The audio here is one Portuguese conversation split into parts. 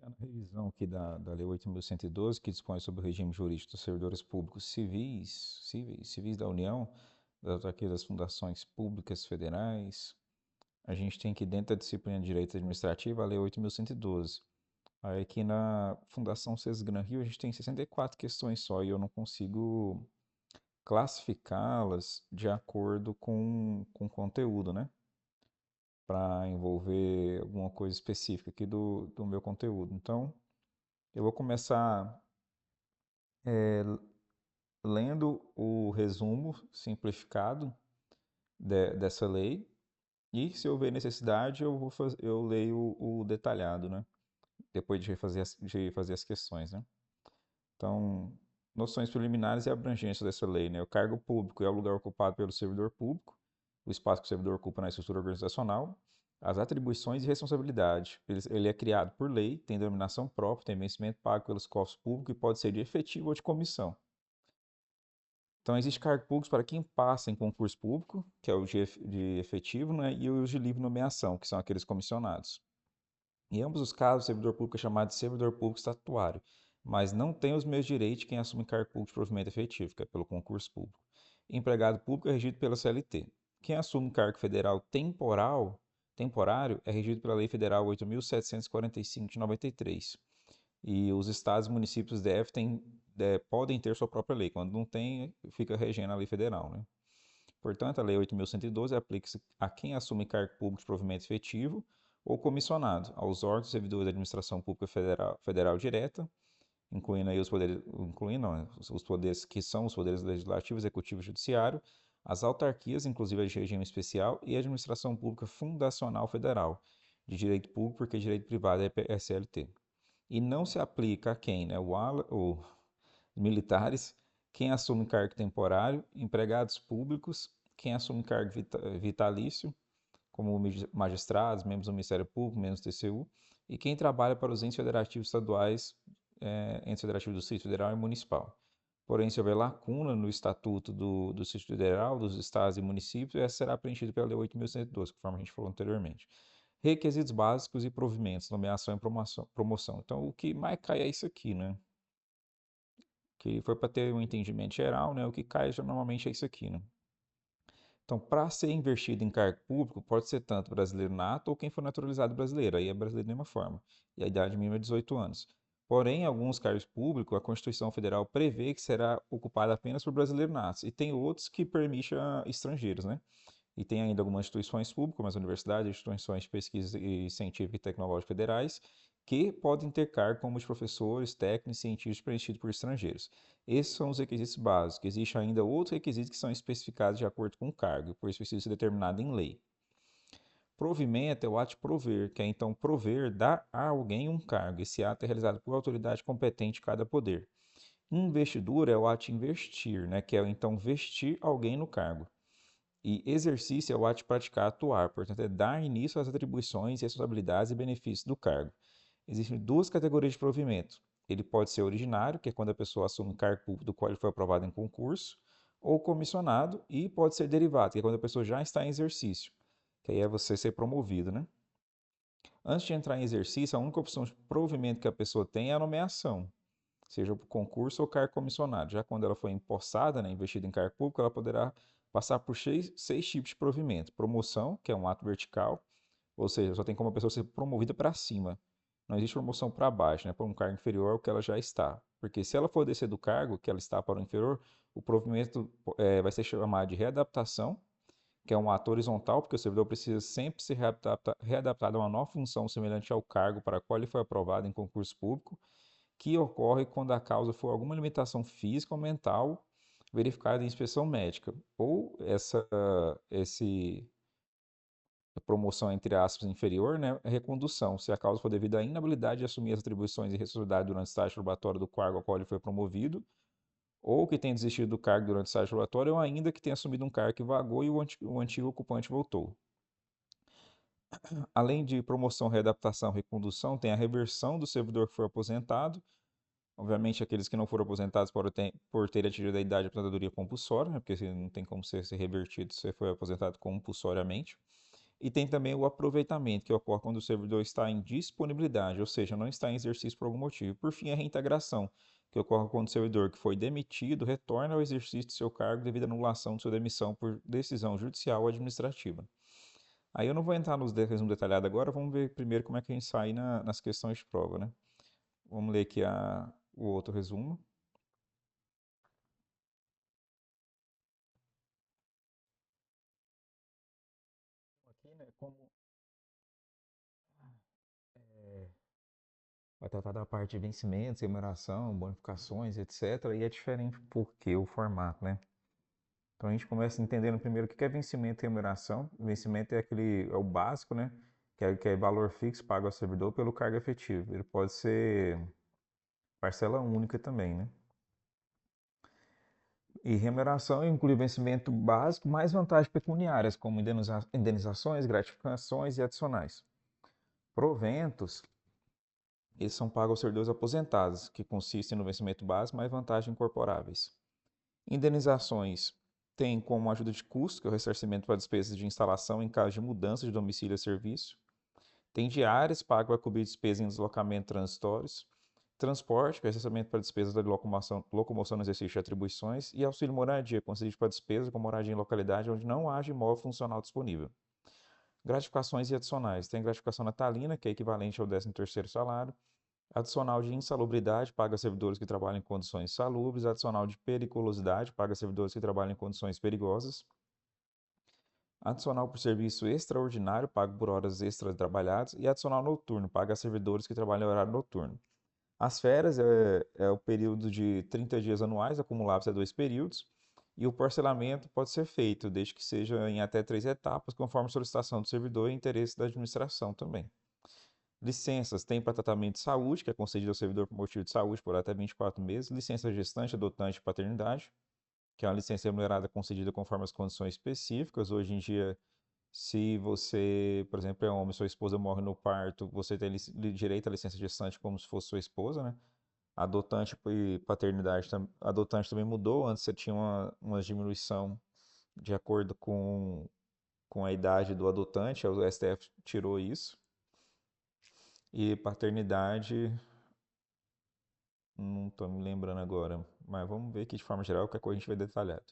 A revisão aqui da Lei 8.112, que dispõe sobre o regime jurídico dos servidores públicos civis da União, aqui das fundações públicas federais. A gente tem aqui dentro da disciplina de Direito Administrativo a Lei 8.112. Aí aqui na Fundação Sesgran Rio a gente tem 64 questões só e eu não consigo classificá-las de acordo com o conteúdo, né? Para envolver alguma coisa específica aqui do meu conteúdo. Então, eu vou começar lendo o resumo simplificado dessa lei e, se houver necessidade, eu leio o detalhado, né? Depois de fazer as questões, né? Então, noções preliminares e abrangência dessa lei, né? O cargo público é o lugar ocupado pelo servidor público, o espaço que o servidor ocupa na estrutura organizacional, as atribuições e responsabilidade. Ele é criado por lei, tem denominação própria, tem vencimento pago pelos cofres públicos e pode ser de efetivo ou de comissão. Então, existe cargo público para quem passa em concurso público, que é o de efetivo, né, e os de livre nomeação, que são aqueles comissionados. Em ambos os casos, o servidor público é chamado de servidor público estatutário, mas não tem os mesmos direitos de quem assume cargo público de provimento efetivo, que é pelo concurso público. Empregado público é regido pela CLT. Quem assume cargo federal temporário é regido pela Lei Federal 8.745 de 93. E os estados e municípios podem ter sua própria lei. Quando não tem, fica regendo a lei federal, né? Portanto, a Lei 8.112 aplica-se a quem assume cargo público de provimento efetivo ou comissionado, aos órgãos e servidores da administração pública federal direta, incluindo aí os poderes que são os poderes legislativo, executivo e judiciário, as autarquias, inclusive de regime especial, e a administração pública fundacional federal, de direito público, porque direito privado é SLT. E não se aplica a quem, né? Militares, quem assume cargo temporário, empregados públicos, quem assume cargo vitalício, como magistrados, membros do Ministério Público, membros do TCU, e quem trabalha para os entes federativos estaduais, entes federativos do Distrito Federal e Municipal. Porém, se houver lacuna no Estatuto do Distrito Federal, dos estados e municípios, essa será preenchida pela Lei 8.112, conforme a gente falou anteriormente. Requisitos básicos e provimentos, nomeação e promoção. Então, o que mais cai é isso aqui, né? Que foi para ter um entendimento geral, né? O que cai já normalmente é isso aqui, né? Então, para ser investido em cargo público, pode ser tanto brasileiro nato ou quem for naturalizado brasileiro, aí é brasileiro de nenhuma forma. E a idade mínima é 18 anos. Porém, em alguns cargos públicos, a Constituição Federal prevê que será ocupado apenas por brasileiros natos, e tem outros que permitem a estrangeiros, né? E tem ainda algumas instituições públicas, como as universidades, instituições de pesquisa científica e tecnológica federais, que podem ter cargo como de professores, técnicos e cientistas preenchidos por estrangeiros. Esses são os requisitos básicos. Existem ainda outros requisitos que são especificados de acordo com o cargo, por isso precisa ser determinado em lei. Provimento é o ato de prover, que é então prover, dar a alguém um cargo. Esse ato é realizado por autoridade competente de cada poder. Investidura é o ato de investir, né, que é então vestir alguém no cargo. E exercício é o ato de praticar, atuar, portanto, é dar início às atribuições, responsabilidades e benefícios do cargo. Existem duas categorias de provimento. Ele pode ser originário, que é quando a pessoa assume um cargo público do qual ele foi aprovado em concurso, ou comissionado, e pode ser derivado, que é quando a pessoa já está em exercício, que aí é você ser promovido, né? Antes de entrar em exercício, a única opção de provimento que a pessoa tem é a nomeação, seja por concurso ou cargo comissionado. Já quando ela foi empossada, né, investida em cargo público, ela poderá passar por seis tipos de provimento. Promoção, que é um ato vertical, ou seja, só tem como a pessoa ser promovida para cima. Não existe promoção para baixo, né, para um cargo inferior ao que ela já está. Porque se ela for descer do cargo que ela está para o inferior, o provimento vai ser chamado de readaptação, que é um ato horizontal, porque o servidor precisa sempre ser readaptado a uma nova função semelhante ao cargo para o qual ele foi aprovado em concurso público, que ocorre quando a causa for alguma limitação física ou mental verificada em inspeção médica, ou esse promoção, entre aspas, inferior, né, é recondução, se a causa for devido à inabilidade de assumir as atribuições e responsabilidade durante o estágio probatório do cargo ao qual ele foi promovido, ou que tenha desistido do cargo durante o estágio probatório, ou ainda que tenha assumido um cargo que vagou e o antigo ocupante voltou. Além de promoção, readaptação, recondução, tem a reversão do servidor que foi aposentado. Obviamente, aqueles que não foram aposentados por ter atingido a idade de aposentadoria compulsória, né, porque não tem como ser revertido se você foi aposentado compulsoriamente. E tem também o aproveitamento, que ocorre quando o servidor está em disponibilidade, ou seja, não está em exercício por algum motivo. Por fim, a reintegração, que ocorre quando o servidor que foi demitido retorna ao exercício de seu cargo devido à anulação de sua demissão por decisão judicial ou administrativa. Aí eu não vou entrar nos resumo detalhado agora, vamos ver primeiro como é que a gente sai nas questões de prova, né? Vamos ler aqui o outro resumo. Aqui, né, como é, vai tratar da parte de vencimentos, remuneração, bonificações, etc. E é diferente porque o formato, né? Então a gente começa entendendo primeiro o que é vencimento e remuneração. Vencimento é é o básico, né? Que é valor fixo pago ao servidor pelo cargo efetivo. Ele pode ser parcela única também, né? E remuneração inclui vencimento básico mais vantagens pecuniárias, como indenizações, gratificações e adicionais. Proventos, eles são pagos aos servidores aposentados, que consistem no vencimento básico mais vantagens incorporáveis. Indenizações têm como ajuda de custo, que é o ressarcimento para despesas de instalação em caso de mudança de domicílio a serviço. Tem diárias, pago para cobrir despesas em deslocamento transitórios. Transporte, que é ressarcimento para despesas de locomoção no exercício de atribuições. E auxílio moradia, concedido para despesas com moradia em localidade onde não haja imóvel funcional disponível. Gratificações e adicionais. Tem gratificação natalina, que é equivalente ao 13º salário. Adicional de insalubridade, paga servidores que trabalham em condições salubres. Adicional de periculosidade, paga servidores que trabalham em condições perigosas. Adicional por serviço extraordinário, pago por horas extras trabalhadas. E adicional noturno, paga servidores que trabalham em horário noturno. As férias é o período de 30 dias anuais, acumulados a 2 períodos. E o parcelamento pode ser feito, desde que seja em até 3 etapas, conforme solicitação do servidor e interesse da administração também. Licenças tem para tratamento de saúde, que é concedido ao servidor por motivo de saúde por até 24 meses. Licença gestante, adotante e paternidade, que é uma licença remunerada concedida conforme as condições específicas. Hoje em dia, se você, por exemplo, é homem, sua esposa morre no parto, você tem direito à licença gestante como se fosse sua esposa, né? Adotante e paternidade, adotante também mudou. Antes você tinha uma diminuição de acordo com a idade do adotante, o STF tirou isso. E paternidade, não estou me lembrando agora, mas vamos ver aqui de forma geral, qualquer coisa a gente vai detalhado.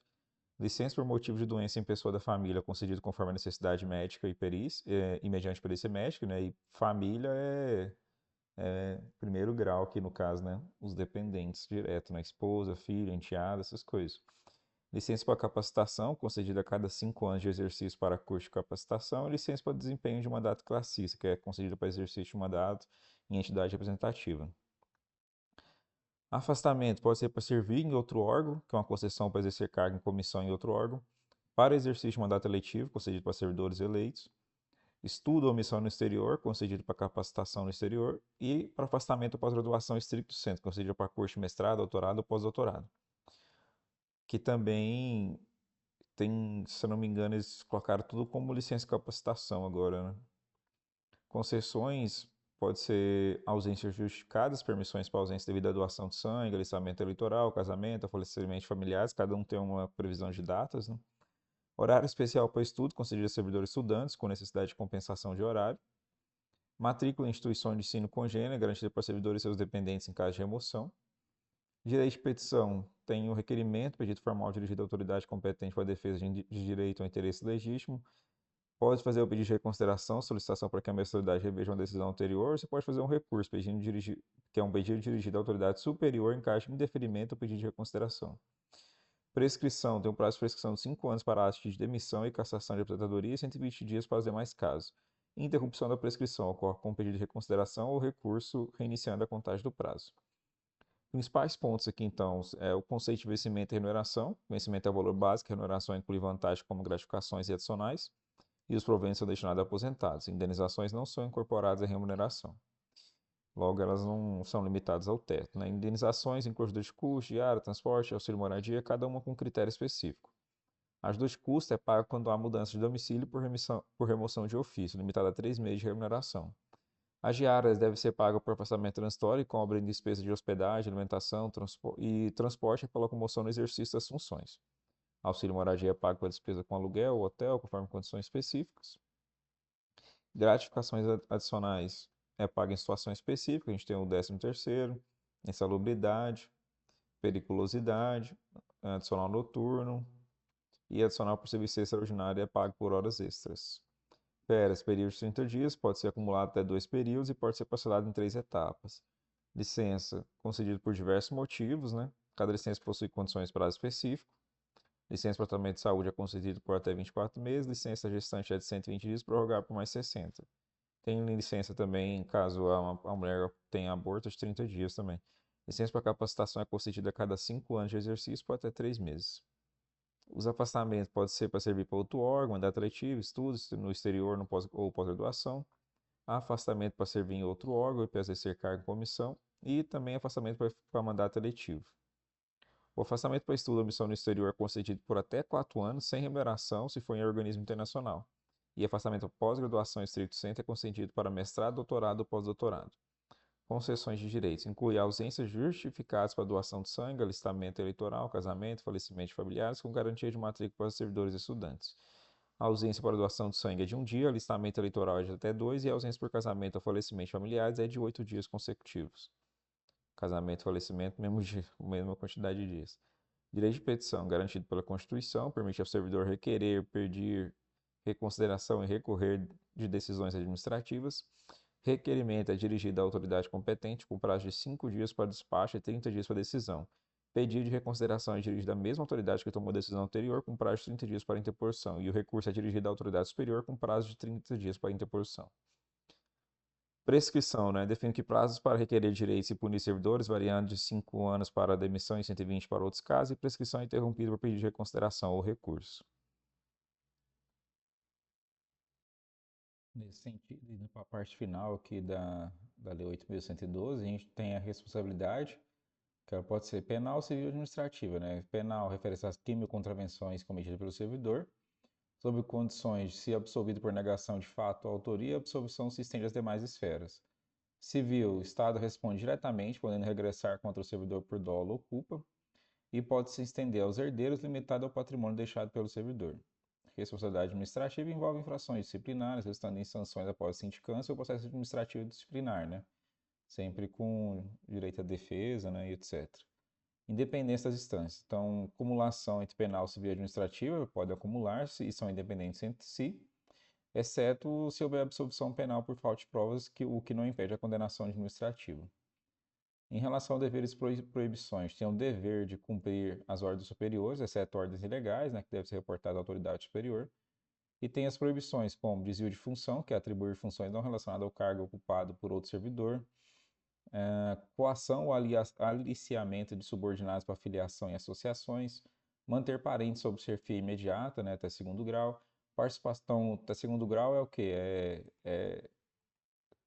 Licença por motivo de doença em pessoa da família, concedido conforme a necessidade médica e perícia, e mediante perícia médica, né? E família é primeiro grau aqui no caso, né? Os dependentes direto, né? Esposa, filho, enteada, essas coisas. Licença para capacitação, concedida a cada 5 anos de exercício para curso de capacitação. E licença para desempenho de mandato classista, que é concedida para exercício de mandato em entidade representativa. Afastamento pode ser para servir em outro órgão, que é uma concessão para exercer cargo em comissão em outro órgão. Para exercício de mandato eletivo, concedido para servidores eleitos. Estudo ou missão no exterior, concedido para capacitação no exterior. E para afastamento ou pós-graduação estricto sensu, concedido para curso de mestrado, doutorado ou pós-doutorado. Que também tem, se eu não me engano, eles colocaram tudo como licença de capacitação agora, né? Concessões pode ser ausências justificadas, permissões para ausência devido à doação de sangue, alistamento eleitoral, casamento, falecimento familiares, cada um tem uma previsão de datas, né? Horário especial para estudo, concedido a servidores estudantes com necessidade de compensação de horário. Matrícula em instituição de ensino congênere, garantida para servidores e seus dependentes em caso de remoção. Direito de petição tem o requerimento, pedido formal dirigido à autoridade competente para a defesa de direito ao interesse legítimo. Pode fazer o pedido de reconsideração, solicitação para que a autoridade reveja uma decisão anterior. Você pode fazer um recurso, que é um pedido dirigido à autoridade superior em caso de indeferimento ou pedido de reconsideração. Prescrição tem um prazo de prescrição de 5 anos para atos de demissão e cassação de aposentadoria e 120 dias para os demais casos. Interrupção da prescrição ocorre com pedido de reconsideração ou recurso reiniciando a contagem do prazo. Principais pontos aqui, então, é o conceito de vencimento e remuneração. Vencimento é o valor básico, remuneração inclui vantagens como gratificações e adicionais. E os proventos são destinados a aposentados. Indenizações não são incorporadas à remuneração. Logo, elas não são limitadas ao teto, né? Indenizações incluem ajuda de custo, diária, transporte, auxílio moradia, cada uma com critério específico. A ajuda de custo é paga quando há mudança de domicílio por remoção de ofício, limitada a 3 meses de remuneração. As diárias devem ser pagas por afastamento transitório e cobrem despesa de hospedagem, alimentação e transporte para locomoção no exercício das funções. Auxílio moradia é pago pela despesa com aluguel ou hotel, conforme condições específicas. Gratificações adicionais é paga em situações específicas. A gente tem o 13º, insalubridade, periculosidade, adicional noturno e adicional por serviço extraordinário é pago por horas extras. Férias, período de 30 dias, pode ser acumulado até 2 períodos e pode ser parcelado em 3 etapas. Licença, concedido por diversos motivos, né? Cada licença possui condições e prazo específico. Licença para tratamento de saúde é concedido por até 24 meses. Licença gestante é de 120 dias, prorrogável por mais 60. Tem licença também, caso a mulher tenha aborto, de 30 dias também. Licença para capacitação é concedida a cada 5 anos de exercício por até 3 meses. Os afastamentos podem ser para servir para outro órgão, mandato letivo, estudos no exterior no pós, ou pós-graduação. Afastamento para servir em outro órgão e para exercer cargo em comissão. E também afastamento para mandato eletivo. O afastamento para estudo ou missão no exterior é concedido por até 4 anos, sem remuneração, se for em organismo internacional. E afastamento pós-graduação estricto sensu é concedido para mestrado, doutorado ou pós-doutorado. Concessões de direitos inclui ausências justificadas para doação de sangue, alistamento eleitoral, casamento, falecimento de familiares, com garantia de matrícula para servidores e estudantes. A ausência para doação de sangue é de 1 dia, alistamento eleitoral é de até 2 e a ausência por casamento ou falecimento de familiares é de 8 dias consecutivos. Casamento e falecimento, mesmo dia, mesma quantidade de dias. Direito de petição, garantido pela Constituição, permite ao servidor requerer, pedir reconsideração e recorrer de decisões administrativas. Requerimento é dirigido à autoridade competente com prazo de 5 dias para despacho e 30 dias para decisão. Pedido de reconsideração é dirigido à mesma autoridade que tomou a decisão anterior com prazo de 30 dias para interposição. E o recurso é dirigido à autoridade superior com prazo de 30 dias para interposição. Prescrição, né? Define que prazos para requerer direitos e punir servidores, variando de 5 anos para a demissão e 120 para outros casos, e prescrição é interrompida por pedido de reconsideração ou recurso. Nesse sentido, indo para a parte final aqui da Lei 8.112, a gente tem a responsabilidade, que ela pode ser penal, civil ou administrativa, né? Penal refere-se às crimes ou contravenções cometidas pelo servidor, sob condições de, se absolvido por negação de fato ou autoria, a absolvição se estende às demais esferas. Civil, o Estado responde diretamente, podendo regressar contra o servidor por dolo ou culpa, e pode se estender aos herdeiros, limitado ao patrimônio deixado pelo servidor. Responsabilidade administrativa envolve infrações disciplinares, resultando em sanções após sindicância ou processo administrativo disciplinar, né? Sempre com direito à defesa, né, e etc. Independência das instâncias. Então, acumulação entre penal, civil e administrativa pode acumular-se e são independentes entre si, exceto se houver absolvição penal por falta de provas, o que não impede a condenação administrativa. Em relação a deveres e proibições, tem o dever de cumprir as ordens superiores, exceto ordens ilegais, né, que deve ser reportado à autoridade superior. E tem as proibições, como desvio de função, que é atribuir funções não relacionadas ao cargo ocupado por outro servidor, coação ou aliciamento de subordinados para filiação em associações, manter parentes sob chefia imediata, né, até segundo grau. Participação até segundo grau é o quê?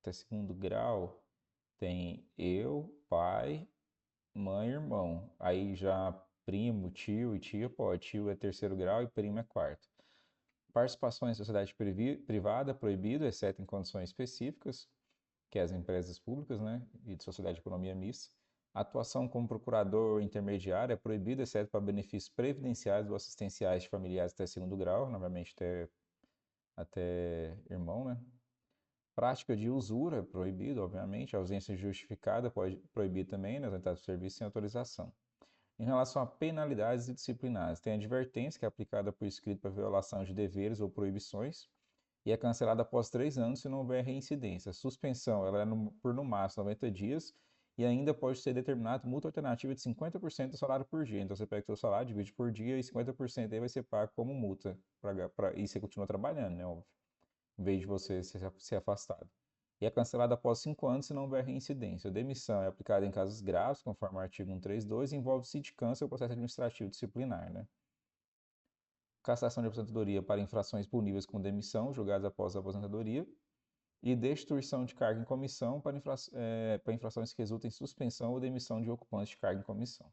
Até segundo grau tem eu, pai, mãe e irmão. Aí já primo, tio e tia pode. Tio é terceiro grau e primo é quarto. Participação em sociedade privada proibido, exceto em condições específicas, que é as empresas públicas, né, e de sociedade de economia mista. Atuação como procurador ou intermediário é proibida, exceto para benefícios previdenciários ou assistenciais de familiares até segundo grau, novamente até irmão, né? Prática de usura é proibido, obviamente. A ausência justificada pode proibir também nas entradas de serviço sem autorização. Em relação a penalidades disciplinares, tem a advertência, que é aplicada por escrito para violação de deveres ou proibições, e é cancelada após 3 anos se não houver reincidência. A suspensão ela é por no máximo 90 dias e ainda pode ser determinado multa alternativa de 50% do salário por dia. Então você pega o seu salário, divide por dia e 50% aí vai ser pago como multa. E você continua trabalhando, né? Óbvio, em vez de você ser afastado. E é cancelada após 5 anos se não houver reincidência. A demissão é aplicada em casos graves, conforme o artigo 132, e envolve sindicância ou processo administrativo disciplinar, né? Cassação de aposentadoria para infrações puníveis com demissão, julgadas após a aposentadoria, e destituição de cargo em comissão para infrações que resultem em suspensão ou demissão de ocupantes de cargo em comissão.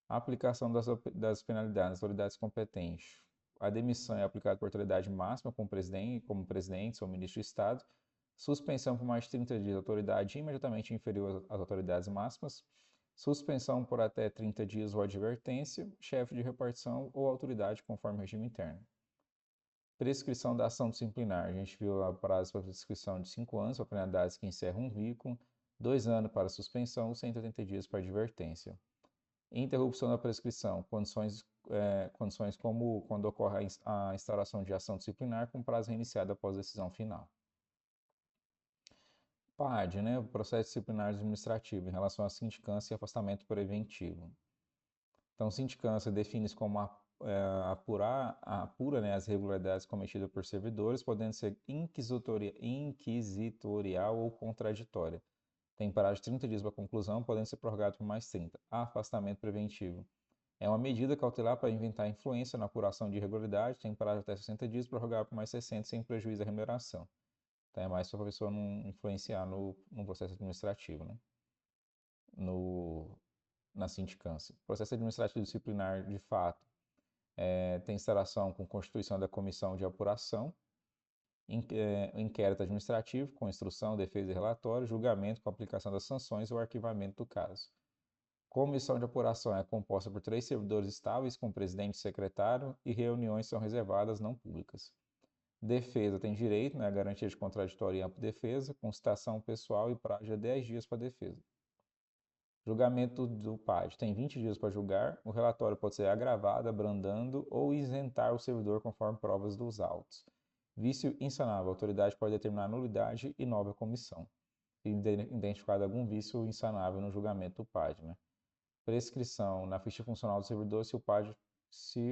A aplicação das penalidades às autoridades competentes. A demissão é aplicada por autoridade máxima, como presidente ou ministro de Estado. Suspensão por mais de 30 dias, autoridade imediatamente inferior às autoridades máximas. Suspensão por até 30 dias ou advertência, chefe de repartição ou autoridade conforme regime interno. Prescrição da ação disciplinar. A gente viu a prazo para prescrição de 5 anos para penalidades que encerram um vínculo, 2 anos para suspensão, 180 dias para advertência. Interrupção da prescrição. Condições como quando ocorre a instauração de ação disciplinar com prazo reiniciado após a decisão final. PAD, né? O processo disciplinar administrativo em relação à sindicância e afastamento preventivo. Então, sindicância define-se como apura, né, as irregularidades cometidas por servidores, podendo ser inquisitorial ou contraditória. Tem prazo de 30 dias para conclusão, podendo ser prorrogado por mais 30. Afastamento preventivo. É uma medida cautelar para evitar influência na apuração de irregularidade, tem prazo de até 60 dias, prorrogado por mais 60, sem prejuízo da remuneração. Então, é mais para a pessoa não influenciar no processo administrativo, né? Na sindicância. Processo administrativo disciplinar, de fato, tem instalação com constituição da comissão de apuração, inquérito administrativo com instrução, defesa e relatório, julgamento com aplicação das sanções ou arquivamento do caso. Comissão de apuração é composta por 3 servidores estáveis com presidente e secretário e reuniões são reservadas não públicas. Defesa tem direito, né, à garantia de contraditório e ampla defesa, com citação pessoal e prazo de 10 dias para defesa. Julgamento do PAD tem 20 dias para julgar. O relatório pode ser agravado, abrandando ou isentar o servidor conforme provas dos autos. Vício insanável. A autoridade pode determinar nulidade e nova comissão. Identificado algum vício insanável no julgamento do PAD, né? Prescrição na ficha funcional do servidor se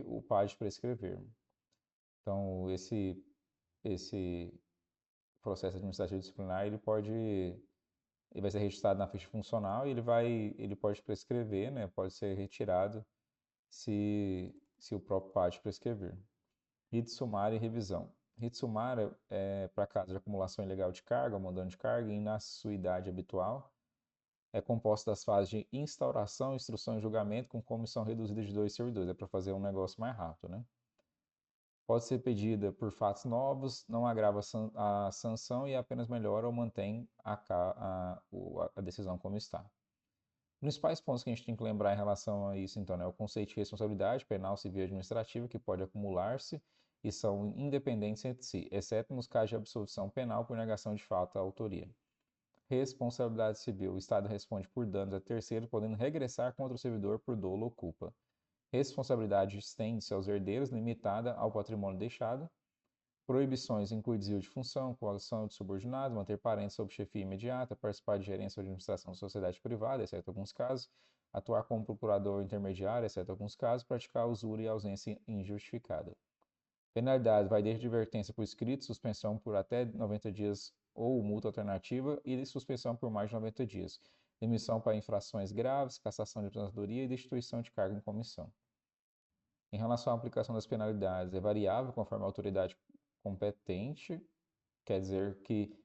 o PAD prescrever. Então, esse processo administrativo disciplinar, ele vai ser registrado na ficha funcional e ele pode prescrever, né? Pode ser retirado se o próprio PAD prescrever. Rito sumário e revisão. Rito sumário é para caso de acumulação ilegal de carga, abandono de carga e inassuidade habitual. É composto das fases de instauração, instrução e julgamento com comissão reduzida de 2 servidores. É para fazer um negócio mais rápido, né? Pode ser pedida por fatos novos, não agrava a sanção e apenas melhora ou mantém a decisão como está. Os principais pontos que a gente tem que lembrar em relação a isso, então, é o conceito de responsabilidade penal, civil e administrativa, que pode acumular-se e são independentes entre si, exceto nos casos de absolvição penal por negação de fato à autoria. Responsabilidade civil. O Estado responde por danos a terceiros, podendo regressar contra o servidor por dolo ou culpa. Responsabilidade estende-se aos herdeiros, limitada ao patrimônio deixado. Proibições incluem desvio de função, coação de subordinados, manter parentes sob chefia imediata, participar de gerência ou administração de sociedade privada, exceto alguns casos, atuar como procurador ou intermediário, exceto alguns casos, praticar usura e ausência injustificada. Penalidade vai desde advertência por escrito, suspensão por até 90 dias ou multa alternativa e suspensão por mais de 90 dias. Demissão para infrações graves, cassação de aposentadoria e destituição de cargo em comissão. Em relação à aplicação das penalidades, é variável conforme a autoridade competente, quer dizer que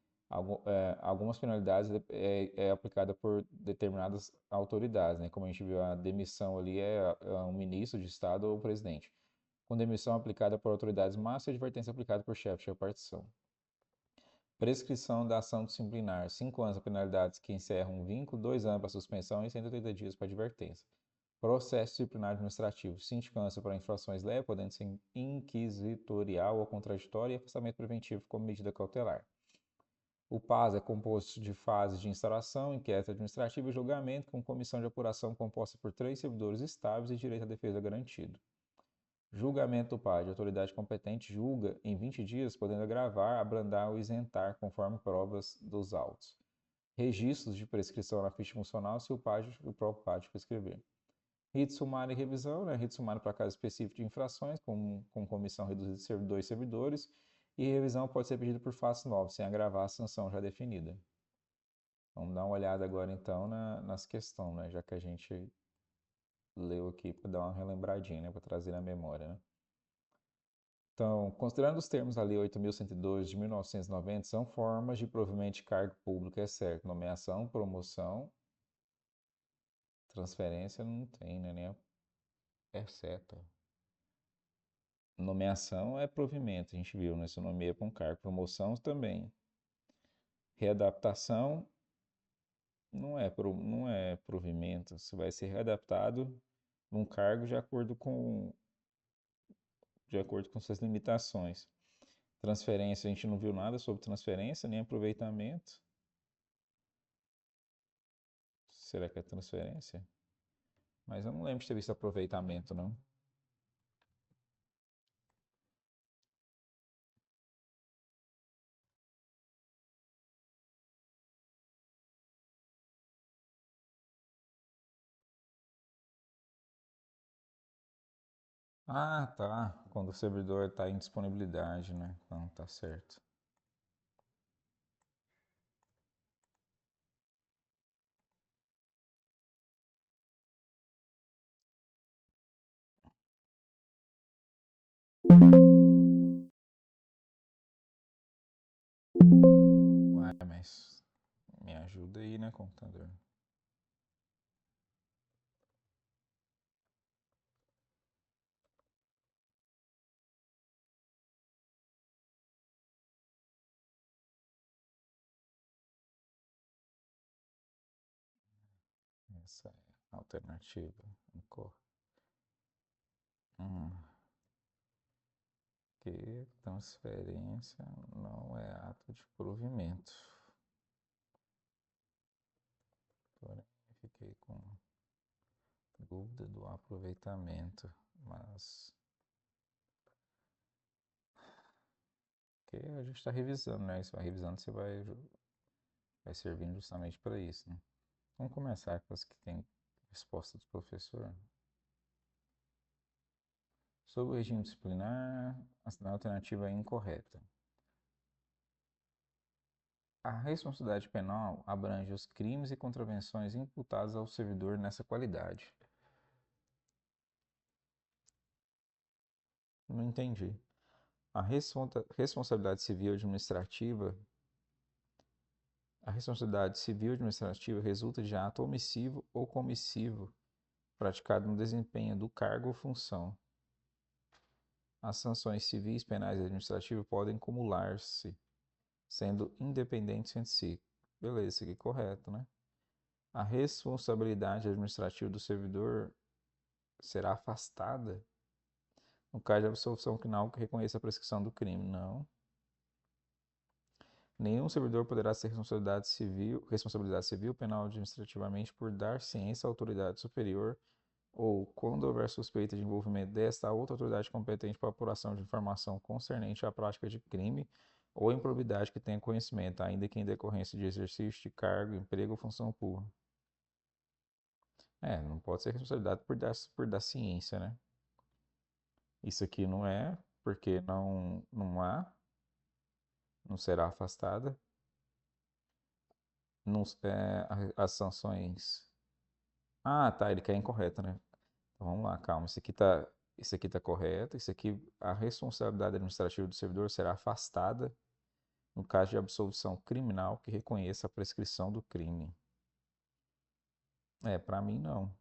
algumas penalidades é aplicada por determinadas autoridades, né? Como a gente viu, a demissão ali é um ministro de Estado ou o presidente. Com demissão aplicada por autoridades máximas e advertência aplicada por chefe de repartição. Prescrição da ação disciplinar. 5 anos para penalidades que encerram um vínculo, 2 anos para suspensão e 180 dias para advertência. Processo disciplinar administrativo. Sindicância para infrações leves, podendo ser inquisitorial ou contraditória e afastamento preventivo como medida cautelar. O PAS é composto de fases de instauração, inquérito administrativo e julgamento, com comissão de apuração composta por 3 servidores estáveis e direito à defesa garantido. Julgamento do PAD. A autoridade competente julga em 20 dias, podendo agravar, abrandar ou isentar, conforme provas dos autos. Registros de prescrição na ficha funcional se o próprio PAD prescrever. Rito sumário e revisão, né? Rito sumário para caso específico de infrações, com comissão reduzida de 2 servidores, e revisão pode ser pedida por fatos novos, sem agravar a sanção já definida. Vamos dar uma olhada agora, então, nas questões, né? Já que a gente leu aqui para dar uma relembradinha, né? Para trazer na memória, né? Então, considerando os termos da Lei 8.102 de 1990, são formas de provimento de cargo público, é certo? Nomeação, promoção, transferência não tem, né? Nem é certo. Nomeação é provimento, a gente viu, né? Se nomeia para um cargo. Promoção também. Readaptação não é provimento. Você vai ser readaptado num cargo de acordo com suas limitações. Transferência, a gente não viu nada sobre transferência, nem aproveitamento. Será que é transferência? Mas eu não lembro de ter visto aproveitamento, não. Ah, tá. Quando o servidor está em disponibilidade, né? Então, tá certo. Uai, mas me ajuda aí, né, computador? Essa é a alternativa. Hum, que transferência não é ato de provimento. Porém, fiquei com dúvida do aproveitamento, mas que a gente está revisando, né? Você vai revisando, vai servindo justamente para isso, né? Vamos começar com as que tem resposta do professor. Sobre o regime disciplinar, a alternativa é incorreta. A responsabilidade penal abrange os crimes e contravenções imputados ao servidor nessa qualidade. Não entendi. Responsabilidade civil administrativa. A responsabilidade civil administrativa resulta de ato omissivo ou comissivo praticado no desempenho do cargo ou função. As sanções civis, penais e administrativas podem cumular-se, sendo independentes entre si. Beleza, isso aqui é correto, né? A responsabilidade administrativa do servidor será afastada no caso de absolvição penal que reconheça a prescrição do crime. Não. Nenhum servidor poderá ser responsabilidade civil, penal ou administrativamente por dar ciência à autoridade superior ou, quando houver suspeita de envolvimento desta outra autoridade competente para a apuração de informação concernente à prática de crime ou improbidade que tenha conhecimento, ainda que em decorrência de exercício de cargo, emprego ou função pública. Não pode ser responsabilidade por dar ciência, né? Isso aqui não é, porque não será afastada. Não, as sanções. Ah, tá, ele quer incorreta, né? Então vamos lá, calma. Isso aqui tá correto. Isso aqui, a responsabilidade administrativa do servidor será afastada no caso de absolvição criminal que reconheça a prescrição do crime. Para mim não.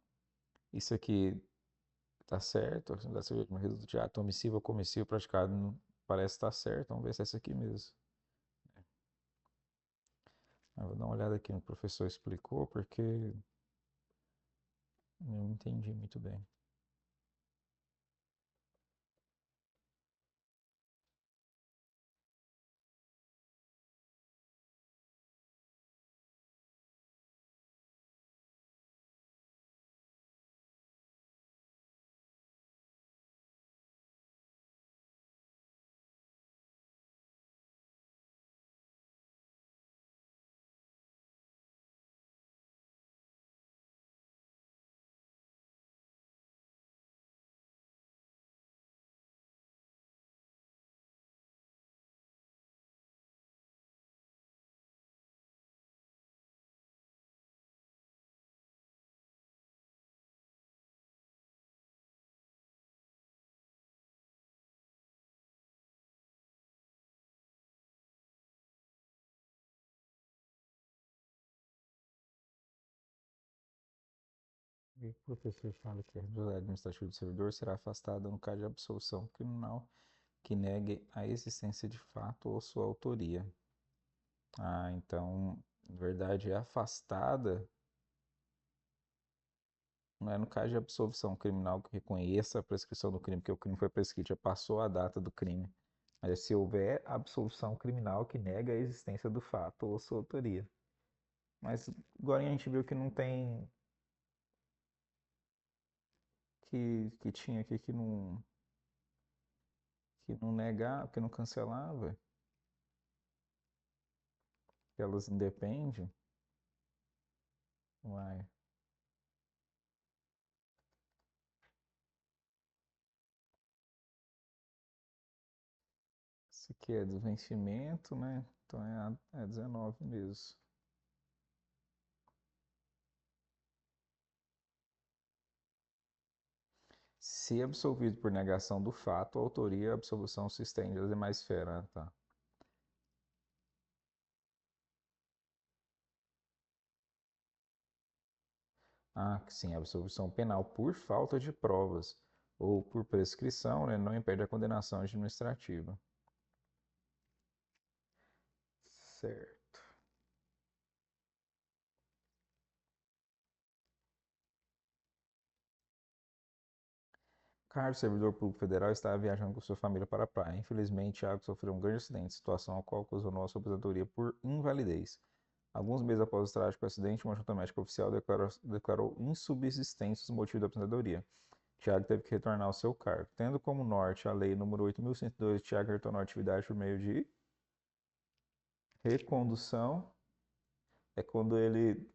Isso aqui tá certo. A responsabilidade civil no resultado de ato omissivo ou comissivo praticado parece estar certo. Vamos ver se é isso aqui mesmo. Eu vou dar uma olhada aqui no que o professor explicou, porque eu não entendi muito bem. E o professor fala que a responsabilidade administrativa do servidor será afastada no caso de absolução criminal que negue a existência de fato ou sua autoria. Ah, então, na verdade, é afastada, não é no caso de absolvição criminal que reconheça a prescrição do crime, porque o crime foi prescrito, já passou a data do crime. É se houver absolução criminal que nega a existência do fato ou sua autoria. Mas agora a gente viu que não tem, que tinha aqui que não negava, que não cancelava, que elas independem. Uai, isso aqui é do vencimento, né? Então é 19 mesmo. Se absolvido por negação do fato, a autoria e a absolução se estende às demais esferas, né? Tá. Ah, sim, a absolvição penal por falta de provas ou por prescrição, né, não impede a condenação administrativa. Certo. Carlos, servidor público federal, estava viajando com sua família para a praia. Infelizmente, Thiago sofreu um grande acidente, situação a qual ocasionou a sua aposentadoria por invalidez. Alguns meses após o trágico acidente, uma junta médica oficial declarou insubsistentes os motivos da aposentadoria. Thiago teve que retornar ao seu cargo. Tendo como norte a lei número 8.102, Thiago retornou à atividade por meio de recondução, é quando ele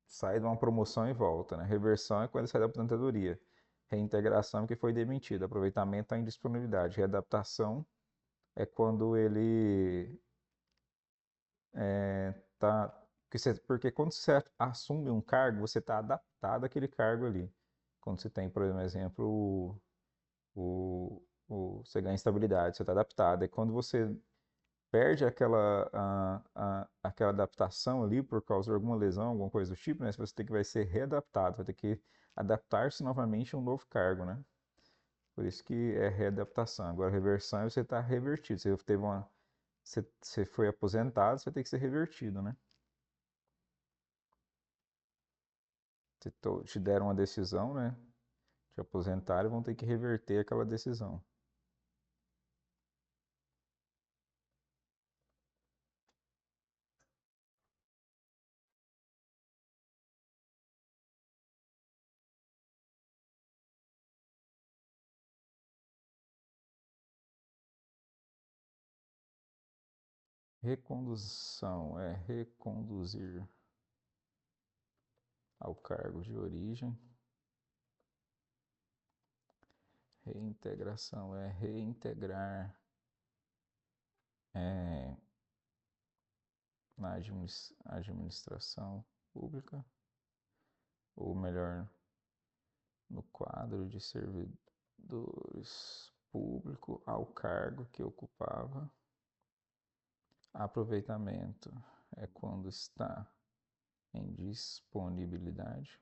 sai de uma promoção e volta, né? Reversão é quando ele sai da aposentadoria. Reintegração é que foi demitido. Aproveitamento é indisponibilidade. Readaptação é quando ele tá. Porque quando você assume um cargo, você está adaptado àquele cargo ali. Quando você tem, por exemplo, você ganha estabilidade, você está adaptado. E quando você perde aquela adaptação ali por causa de alguma lesão, alguma coisa do tipo, né? Você tem que vai ser readaptado, vai ter que adaptar-se novamente a um novo cargo, né? Por isso que é readaptação. Agora, reversão é você estar revertido. Você foi aposentado, você tem que ser revertido, né? Te deram uma decisão, né? Te aposentaram e vão ter que reverter aquela decisão. Recondução é reconduzir ao cargo de origem. Reintegração é reintegrar é, na administração pública, ou melhor, no quadro de servidores públicos ao cargo que ocupava. Aproveitamento é quando está em disponibilidade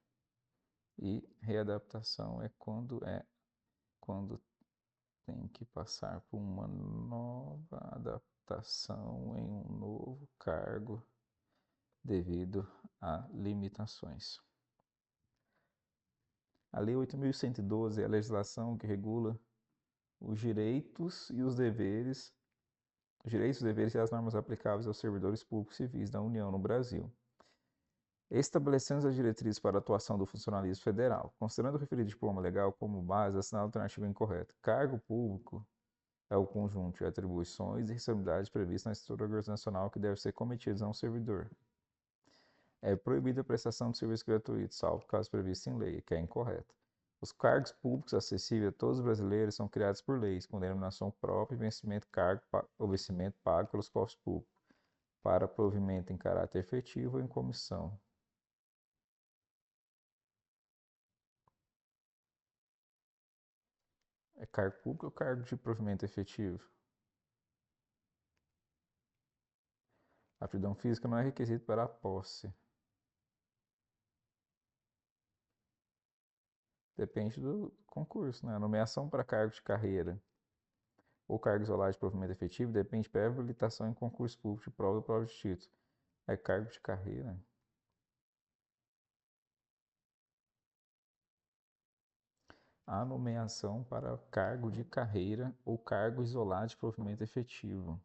e readaptação é quando tem que passar por uma nova adaptação em um novo cargo devido a limitações. A Lei 8.112 é a legislação que regula os direitos e os direitos, os deveres e as normas aplicáveis aos servidores públicos civis da União no Brasil, estabelecendo as diretrizes para a atuação do funcionalismo federal. Considerando o referido diploma legal como base, assinala a alternativa incorreta. Cargo público é o conjunto de atribuições e responsabilidades previstas na estrutura organizacional que devem ser cometidas a um servidor. É proibida a prestação de serviço gratuito, salvo caso previsto em lei, que é incorreto. Os cargos públicos acessíveis a todos os brasileiros são criados por leis, com denominação própria e vencimento pago pelos cofres públicos, para provimento em caráter efetivo ou em comissão. É cargo público ou cargo de provimento efetivo? A aptidão física não é requisito para a posse. Depende do concurso, né? A nomeação para cargo de carreira ou cargo isolado de provimento efetivo depende de prévia habilitação em concurso público de prova ou prova de título. É cargo de carreira. A nomeação para cargo de carreira ou cargo isolado de provimento efetivo.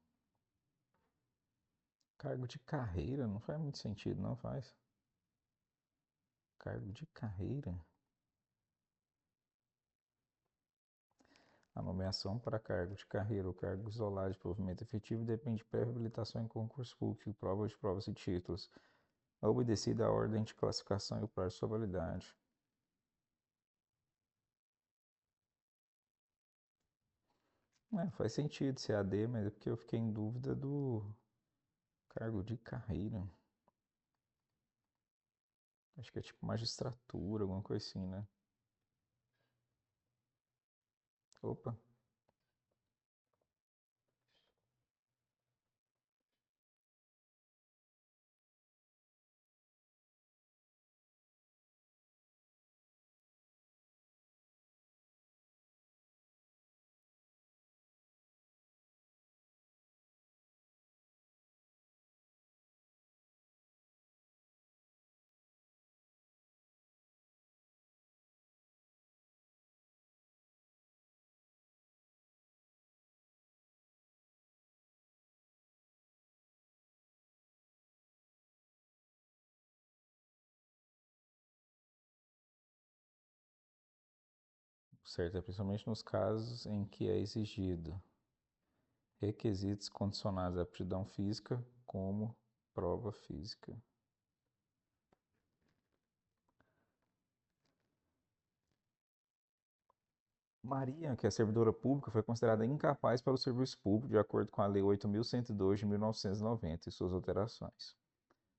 Cargo de carreira não faz muito sentido, não faz? Cargo de carreira? A nomeação para cargo de carreira ou cargo isolado de provimento efetivo depende de prévia habilitação em concurso público, provas e títulos, obedecida à ordem de classificação e o prazo de sua validade. Faz sentido ser AD, mas é porque eu fiquei em dúvida do cargo de carreira. Acho que é tipo magistratura, alguma coisa assim, né? Opa, certo, é principalmente nos casos em que é exigido requisitos condicionados à aptidão física, como prova física. Maria, que é servidora pública, foi considerada incapaz para o serviço público de acordo com a Lei 8.102 de 1990 e suas alterações.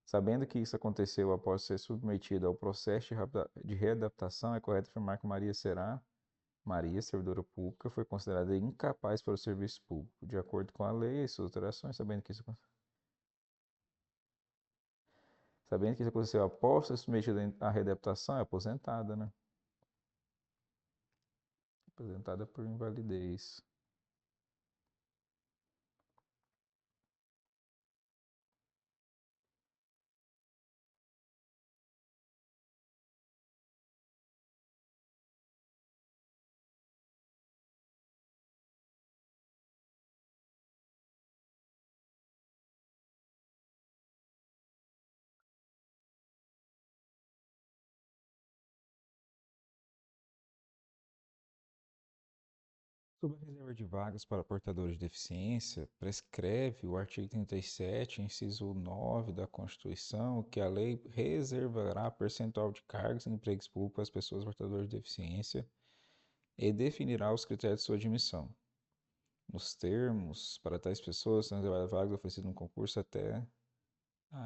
Sabendo que isso aconteceu após ser submetida ao processo de readaptação, é correto afirmar que Maria, servidora pública, foi considerada incapaz para o serviço público, de acordo com a lei e suas alterações, sabendo que isso aconteceu após ser submetida à readaptação, é aposentada, né? Aposentada por invalidez. Sobre a reserva de vagas para portadores de deficiência, prescreve o artigo 37, inciso 9 da Constituição, que a lei reservará percentual de cargos em empregos públicos às pessoas portadoras de deficiência e definirá os critérios de sua admissão. Nos termos, para tais pessoas, são reservadas vagas oferecidas no concurso até.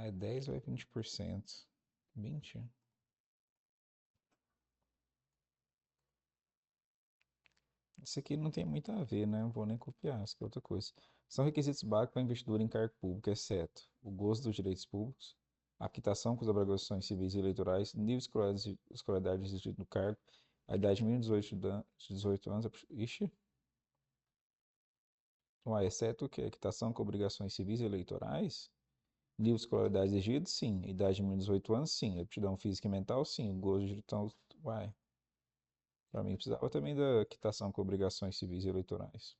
É 10 ou é 20%? 20? Isso aqui não tem muito a ver, né? Não vou nem copiar, isso aqui é outra coisa. São requisitos básicos para investidura em cargo público, exceto o gozo dos direitos públicos, a quitação com as obrigações civis e eleitorais, nível de escolaridade exigido no cargo, a idade mínima de 18 anos. Ixi, exceto o quê? A quitação com obrigações civis e eleitorais? Nível de escolaridade exigido? Sim. Idade mínima de 18 anos? Sim. Aptidão física e mental? Sim. O gozo de. Então, para mim precisava também da quitação com obrigações civis e eleitorais.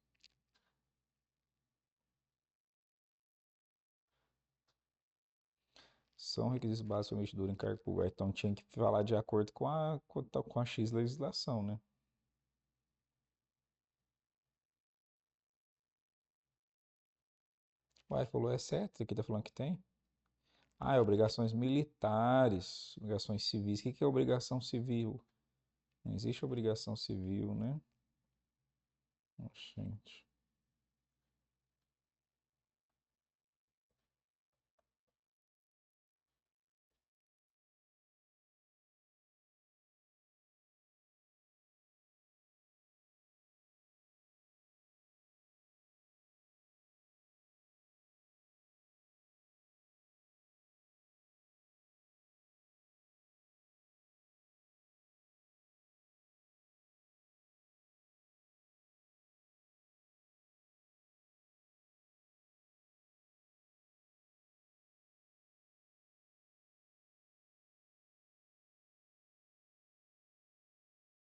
São requisitos básicos para investidor em cargo público. Então tinha que falar de acordo com a X legislação, né? Falou é certo, aqui tá falando que tem. É obrigações militares, obrigações civis. O que é obrigação civil? Não existe obrigação civil, né? Gente.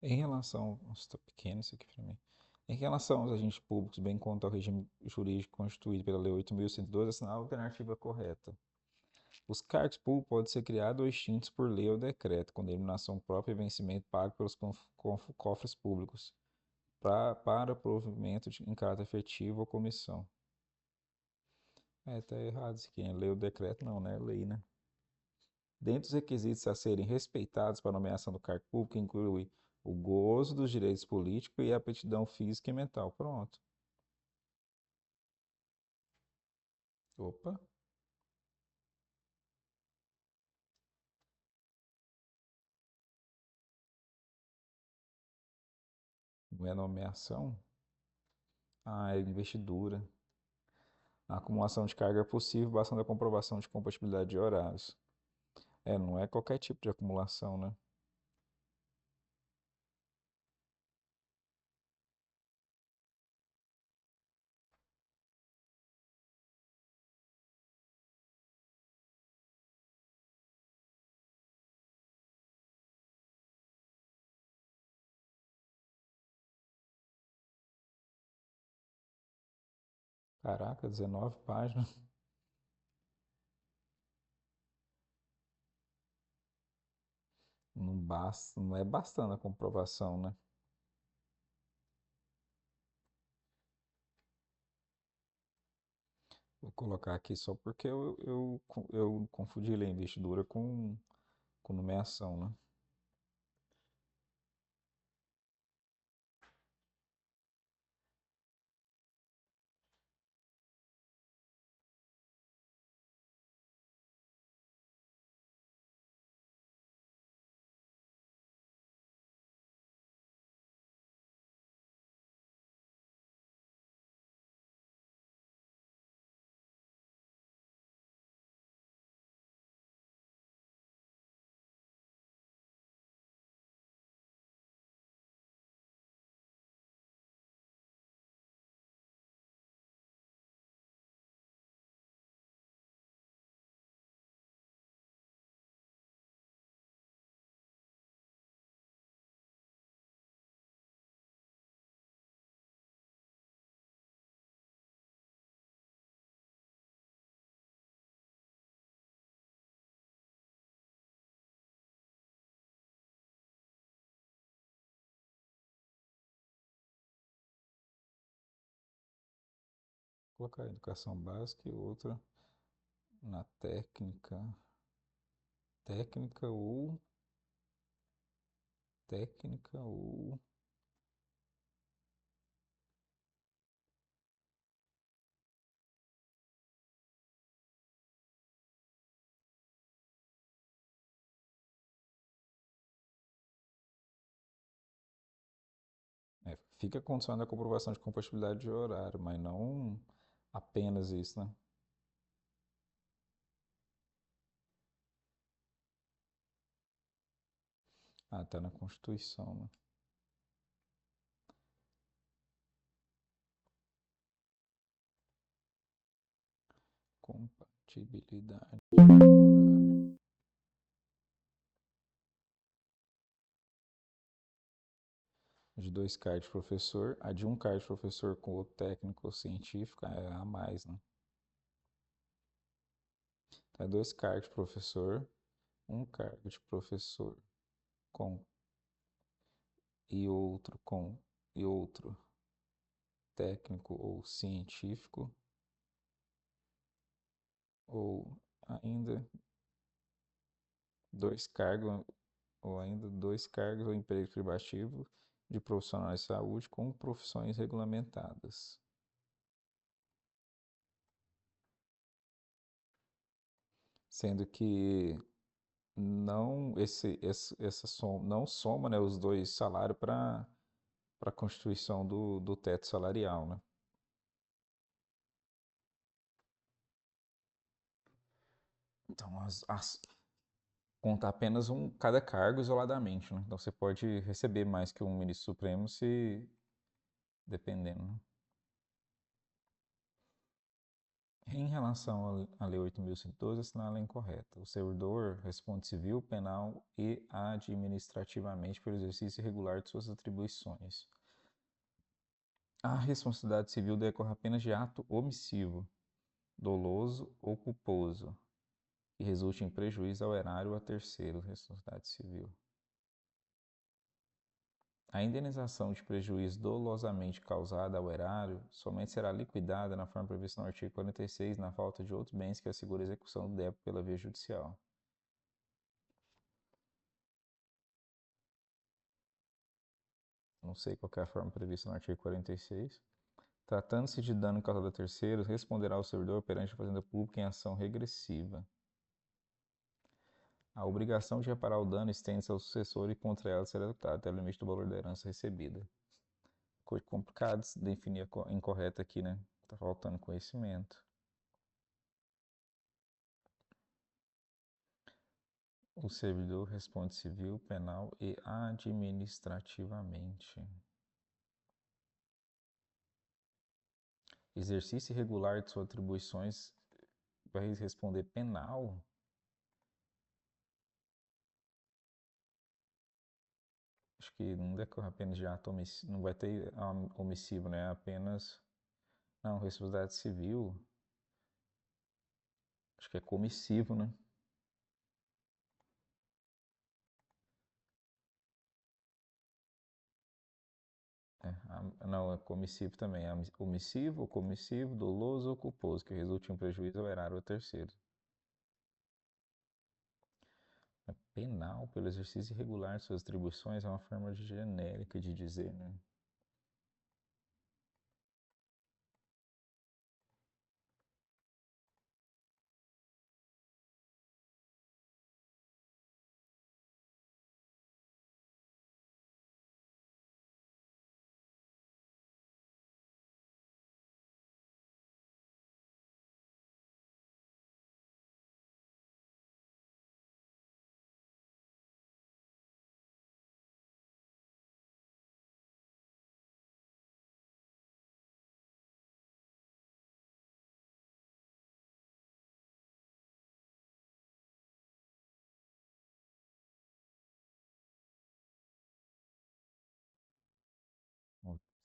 Em relação. Nossa, tá pequeno isso aqui para mim. Em relação aos agentes públicos, bem quanto ao regime jurídico constituído pela Lei 8.112, assinar a alternativa correta. Os cargos públicos podem ser criados ou extintos por lei ou decreto, com denominação própria e vencimento pago pelos cofres públicos, para provimento em caráter efetivo ou comissão. É, tá errado isso aqui, né? Lei ou decreto não, né? Lei, né? Dentre os requisitos a serem respeitados para a nomeação do cargo público, inclui o gozo dos direitos políticos e a aptidão física e mental. Pronto. Opa, não é nomeação? Ah, é investidura. A acumulação de carga é possível, bastando a comprovação de compatibilidade de horários. É, não é qualquer tipo de acumulação, né? Caraca, 19 páginas. Não basta, não é bastando a comprovação, né? Vou colocar aqui só porque eu confundi a investidura com nomeação, né? Vou colocar educação básica e outra na técnica ou técnica ou fica condicionando a comprovação de compatibilidade de horário, mas não apenas isso, né? Ah, tá na Constituição, né? Compatibilidade de horário. De dois cargos de professor, a de um cargo de professor com o técnico ou científico é a mais, né? Então, é dois cargos de professor, um cargo de professor com com e outro técnico ou científico, ou ainda dois cargos, ou ainda dois cargos ou emprego privativo de profissionais de saúde com profissões regulamentadas. Sendo que não essa soma, não soma, né, os dois salários para a constituição do teto salarial, né? Então, conta apenas cada cargo isoladamente, né? Então você pode receber mais que um ministro supremo se dependendo, né? Em relação à Lei 8.112, assinala incorreta. O servidor responde civil, penal e administrativamente pelo exercício irregular de suas atribuições. A responsabilidade civil decorre apenas de ato omissivo, doloso ou culposo, que resulte em prejuízo ao erário ou a terceiros, responsabilidade civil. A indenização de prejuízo dolosamente causada ao erário somente será liquidada na forma prevista no artigo 46, na falta de outros bens que assegurem a execução do débito pela via judicial. Não sei qual é a forma prevista no artigo 46. Tratando-se de dano causado a terceiros, responderá o servidor perante a Fazenda Pública em ação regressiva. A obrigação de reparar o dano estende-se ao sucessor e contra ela será executada até o limite do valor da herança recebida. Coisa complicada de definir incorreta aqui, né? Tá faltando conhecimento. O servidor responde civil, penal e administrativamente. Exercício irregular de suas atribuições vai responder penal? Acho que não decorre apenas de ato omissivo, não vai ter omissivo, né? Apenas. Não, responsabilidade civil. Acho que é comissivo, né? Não, é comissivo também. É omissivo, comissivo, doloso ou culposo, que resulte em um prejuízo ao erário ou terceiro. É penal pelo exercício irregular de suas atribuições é uma forma genérica de dizer, né?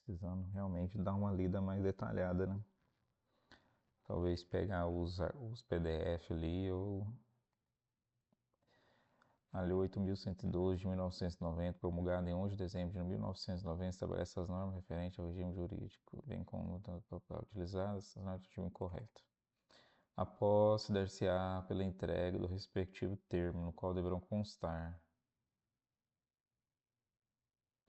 Precisando realmente dar uma lida mais detalhada, né? Talvez pegar os PDF ali ou a Lei 8.112 de 1990, promulgada em 11 de dezembro de 1990, estabelece as normas referentes ao regime jurídico, bem como utilizadas, as normas do regime incorreto. A posse dar-se-á pela entrega do respectivo termo, no qual deverão constar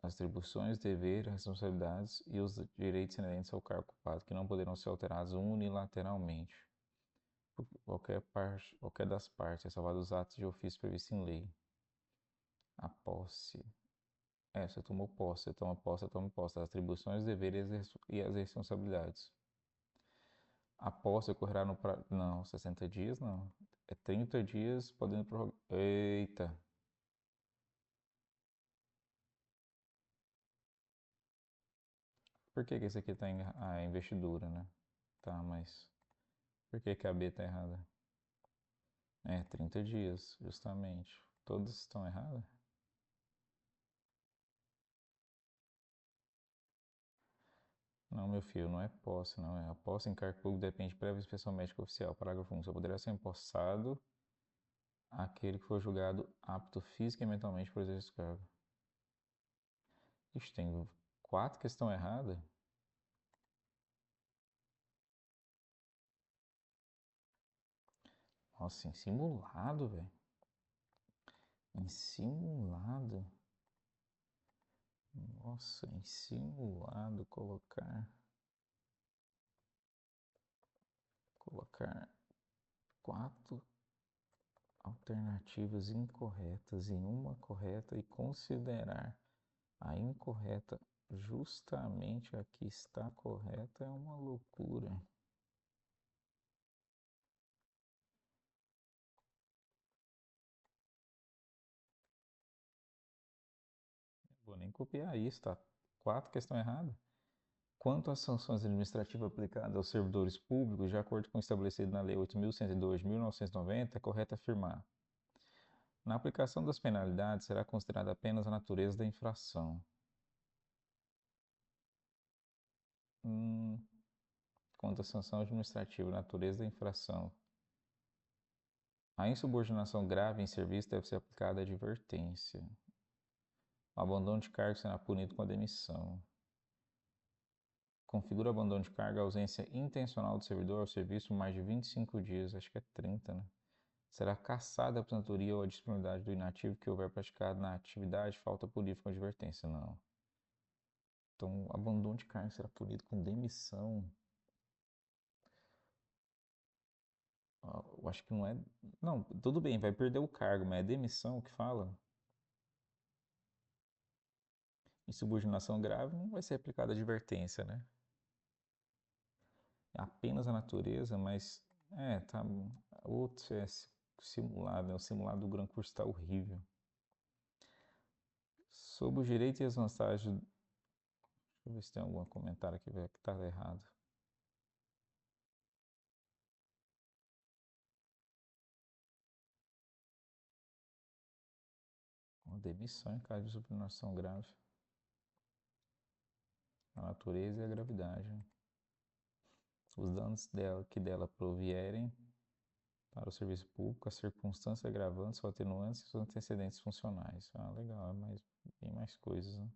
as atribuições, deveres, responsabilidades e os direitos inerentes ao cargo ocupado, que não poderão ser alterados unilateralmente por qualquer das partes, ressalvados os atos de ofício previstos em lei. A posse. Você tomou posse, você toma posse, você toma posse. As atribuições, deveres e as responsabilidades. A posse ocorrerá no prazo. Não, 60 dias não. É 30 dias, podendo prorrogar. Eita! Por que que esse aqui tá em investidura, né? Tá, mas por que que a B tá errada? 30 dias, justamente. Todas estão erradas? Não, meu filho, não é posse, não. É a posse em cargo público depende de prévia inspeção médica oficial. Parágrafo 1. Só poderá ser empossado aquele que for julgado apto física e mentalmente por exercício do cargo. Ixi, tem 4 que estão erradas? Nossa, em simulado, velho. Em simulado. Nossa, em simulado colocar 4 alternativas incorretas em uma correta e considerar a incorreta justamente a que está correta é uma loucura. Vou nem copiar isso, tá? 4 questões erradas. Quanto às sanções administrativas aplicadas aos servidores públicos, de acordo com o estabelecido na Lei 8.102 de 1990, é correto afirmar: na aplicação das penalidades será considerada apenas a natureza da infração. Hum, Quanto à sanção administrativa, natureza da infração. A insubordinação grave em serviço deve ser aplicada a advertência. O abandono de cargo será punido com a demissão. Configura abandono de cargo a ausência intencional do servidor ao serviço por mais de 25 dias, acho que é 30, né? Será cassada a aposentadoria ou a disponibilidade do inativo que houver praticado na atividade falta punida com advertência. Não. Então, abandono de cargo será punido com demissão. Eu acho que não é. Não, tudo bem, vai perder o cargo, mas é demissão que fala. Insubordinação grave não vai ser aplicada advertência, né? É apenas a natureza, mas. Tá. Outro é simulado, né? O simulado do Gran Curso está horrível. Sobre os direitos e as vantagens. Deixa eu ver se tem algum comentário aqui que está errado. Uma demissão em caso de subordinação grave. A natureza e a gravidade. Os danos que dela provierem para o serviço público, as circunstâncias agravantes ou atenuantes e os antecedentes funcionais. Legal, mas bem mais coisas, né?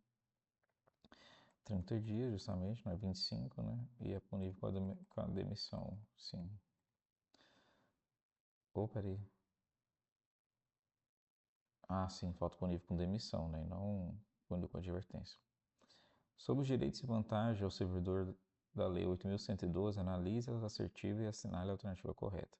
30 dias, justamente, não é 25, né? E é punível com a demissão, sim. Peraí. Sim, falta punível com demissão, né? E não punível com advertência. Sobre os direitos e vantagens ao servidor da Lei 8.112, analise as assertivas e assinale a alternativa correta.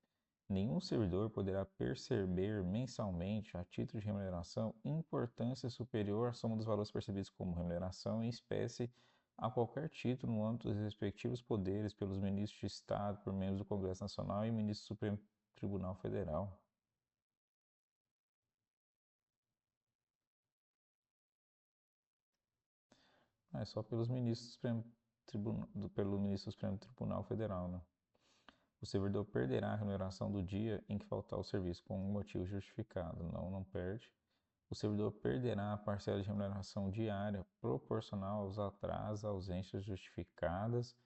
Nenhum servidor poderá perceber mensalmente, a título de remuneração, importância superior à soma dos valores percebidos como remuneração em espécie a qualquer título no âmbito dos respectivos poderes pelos ministros de Estado, por membros do Congresso Nacional e ministro do Supremo Tribunal Federal. É só pelos ministros do Supremo pelo ministro do Supremo Tribunal Federal, né? O servidor perderá a remuneração do dia em que faltar o serviço com um motivo justificado. Não perde. O servidor perderá a parcela de remuneração diária proporcional aos atrasos, ausências justificadas,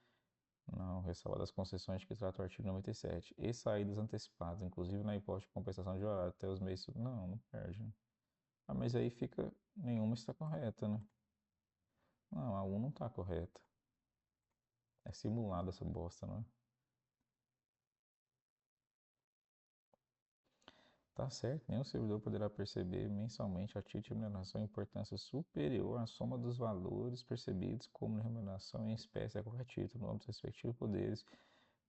não ressalvadas as concessões que trata o artigo 97, e saídas antecipadas, inclusive na hipótese de compensação de horário até os meses. Não perde. Mas aí fica. Nenhuma está correta, né? Não, a 1 não está correta. É simulada essa bosta, não é? Tá certo, nenhum servidor poderá perceber mensalmente a título de remuneração importância superior à soma dos valores percebidos como remuneração em espécie a qualquer título, no âmbito dos respectivos poderes,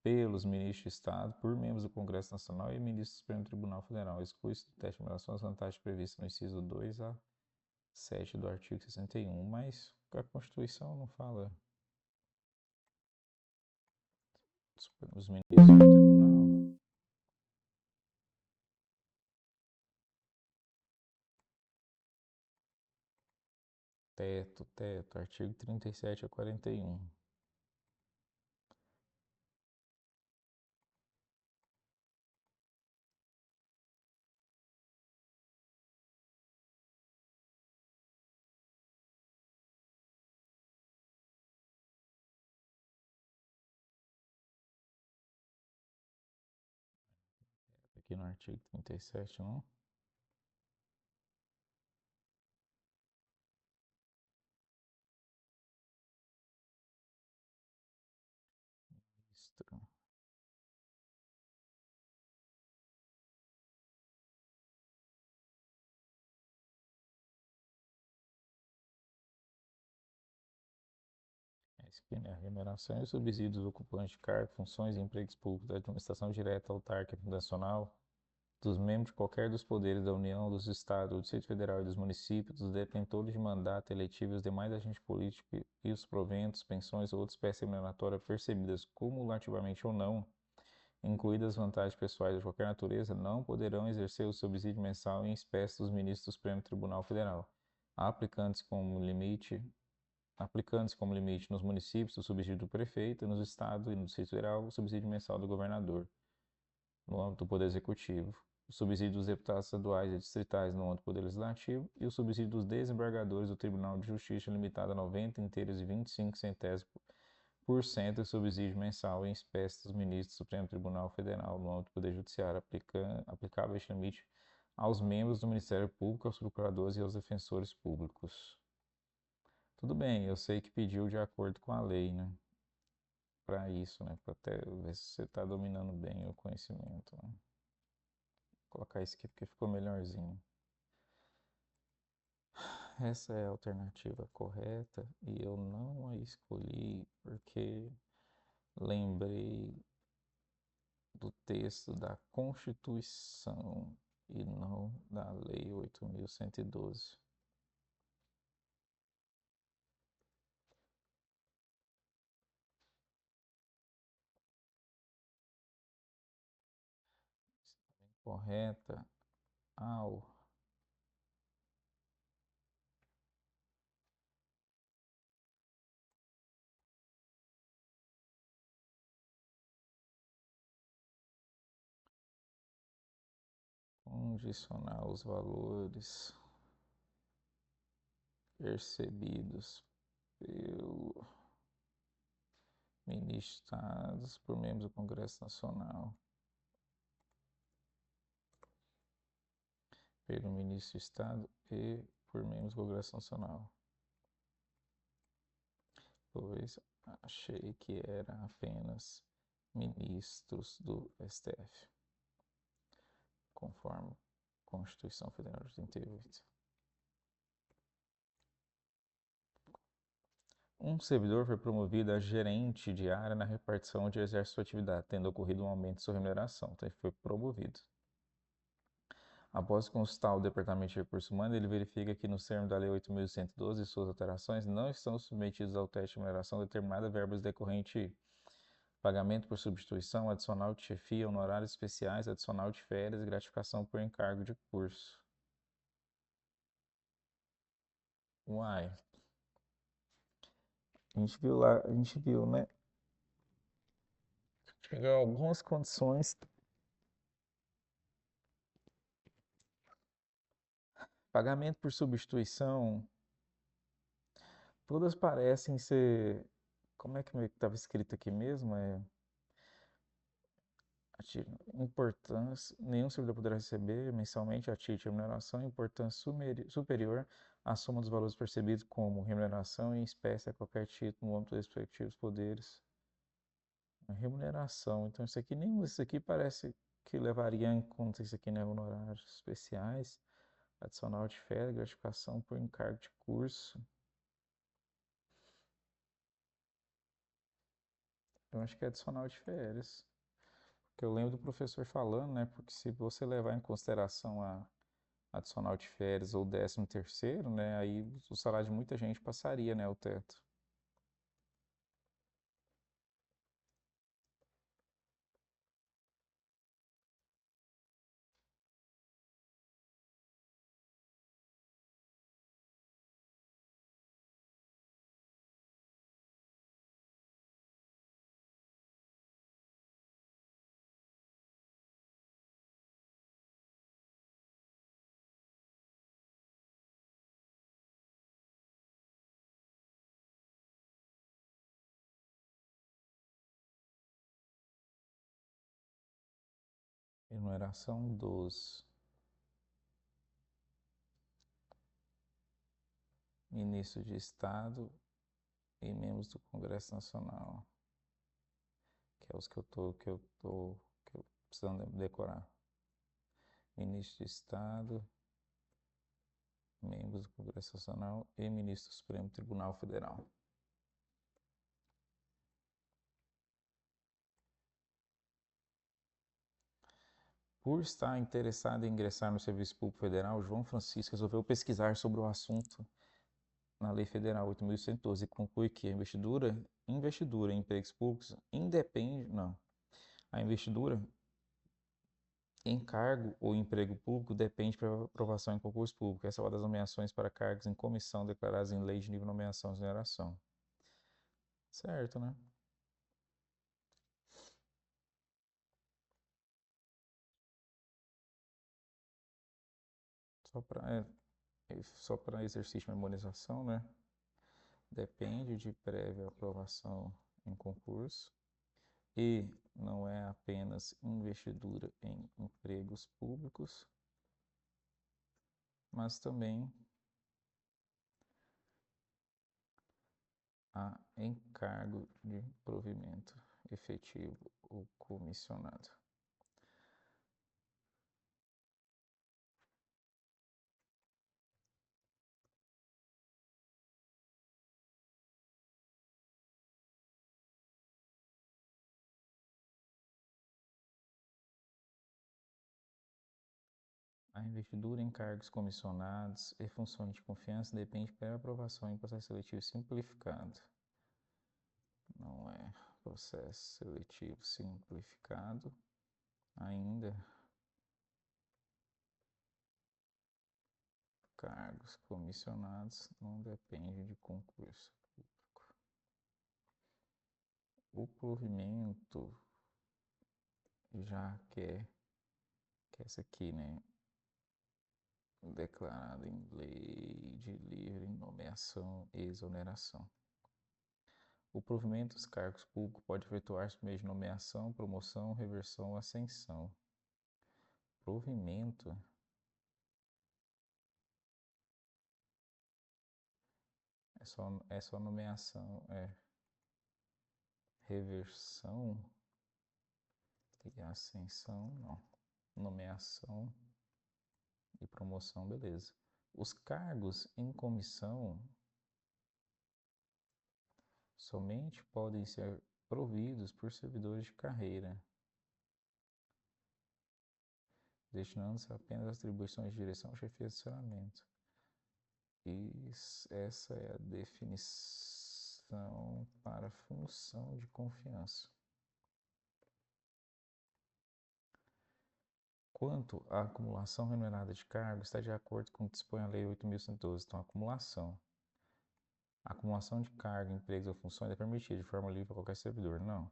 pelos ministros de Estado, por membros do Congresso Nacional e ministros do Supremo Tribunal Federal. Exclui-se do teste de remuneração as vantagens previstas no inciso 2 a 7 do artigo 61, mas a Constituição não fala os ministros do Tribunal. Teto, artigo 37 a 41. Aqui no artigo 37, não? Ministro. A remuneração e subsídios ocupantes de cargos, funções e empregos públicos da administração direta, autárquica e nacional, dos membros de qualquer dos poderes da União, dos Estados, do Distrito Federal e dos municípios, dos detentores de mandato eletivo e os demais agentes políticos e os proventos, pensões ou outras espécies remuneratórias percebidas cumulativamente ou não, incluídas vantagens pessoais de qualquer natureza, não poderão exercer o subsídio mensal em espécie dos ministros do Supremo Tribunal Federal, aplicando-se como limite aplicando-se como limite nos municípios o subsídio do prefeito, e nos estados e no Distrito Federal o subsídio mensal do governador, no âmbito do Poder Executivo, o subsídio dos deputados estaduais e distritais no âmbito do Poder Legislativo e o subsídio dos desembargadores do Tribunal de Justiça limitado a 90 inteiros e 25 centésimos por cento do subsídio mensal em espécie dos ministros do Supremo Tribunal Federal no âmbito do Poder Judiciário, aplicável este limite aos membros do Ministério Público, aos procuradores e aos defensores públicos. Tudo bem, eu sei que pediu de acordo com a lei, né? Para isso, né? Para até ver se você está dominando bem o conhecimento, né? Vou colocar isso aqui porque ficou melhorzinho. Essa é a alternativa correta e eu não a escolhi porque lembrei do texto da Constituição e não da Lei 8.112. Correta ao condicionar os valores percebidos pelo ministrados por membros do Congresso Nacional, pelo ministro do Estado e por membros do Congresso Nacional, pois achei que era apenas ministros do STF, conforme Constituição Federal de 88. Um servidor foi promovido a gerente de área na repartição onde exerce sua atividade, tendo ocorrido um aumento de sua remuneração. Então, ele foi promovido. Após consultar o Departamento de Recursos Humanos, ele verifica que, nos termos da Lei 8.112 e suas alterações, não estão submetidos ao teste de remuneração determinadas verbas decorrente pagamento por substituição, adicional de chefia, honorários especiais, adicional de férias e gratificação por encargo de curso. Uai. A gente viu, né? Tinha algumas condições. Pagamento por substituição, todas parecem ser. Como é que estava escrito aqui mesmo? Importância. Nenhum servidor poderá receber mensalmente a título de remuneração importância superior à soma dos valores percebidos como remuneração em espécie a qualquer título no âmbito dos respectivos poderes. A remuneração. Então, isso aqui parece que levaria em conta isso aqui, né? Honorários especiais, adicional de férias, gratificação por encargo de curso. Eu acho que é adicional de férias. Porque eu lembro do professor falando, né? Porque se você levar em consideração a adicional de férias ou 13º, né? Aí o salário de muita gente passaria, né? O teto. Remuneração dos ministros de Estado e membros do Congresso Nacional, que é os que eu precisando decorar. Ministro de Estado, membros do Congresso Nacional e ministro do Supremo Tribunal Federal. Por estar interessado em ingressar no Serviço Público Federal, João Francisco resolveu pesquisar sobre o assunto na Lei Federal 8.112 e conclui que a investidura em empregos públicos independe, não, a investidura Encargo ou emprego público depende para aprovação em concurso público. Essa é uma das nomeações para cargos em comissão declaradas em lei de nível de nomeação e exoneração. Certo, né? Só para exercício de memorização, né? Depende de prévia aprovação em concurso e não é apenas investidura em empregos públicos, mas também a encargo de provimento efetivo ou comissionado. A investidura em cargos comissionados e funções de confiança depende da aprovação em processo seletivo simplificado. Não é processo seletivo simplificado ainda. Cargos comissionados não depende de concurso público. O provimento já que é essa aqui, né? Declarado em lei de livre nomeação e exoneração. O provimento dos cargos públicos pode efetuar-se por meio de nomeação, promoção, reversão ou ascensão. Provimento é só nomeação, reversão e ascensão, não. Nomeação e promoção, beleza. Os cargos em comissão somente podem ser providos por servidores de carreira, destinando-se apenas às atribuições de direção, chefia e assessoramento. E essa é a definição para função de confiança. Quanto à acumulação remunerada de cargo, está de acordo com o que dispõe a Lei 8.112. Então, acumulação. A acumulação de cargo, empregos ou funções é permitida de forma livre para qualquer servidor. Não.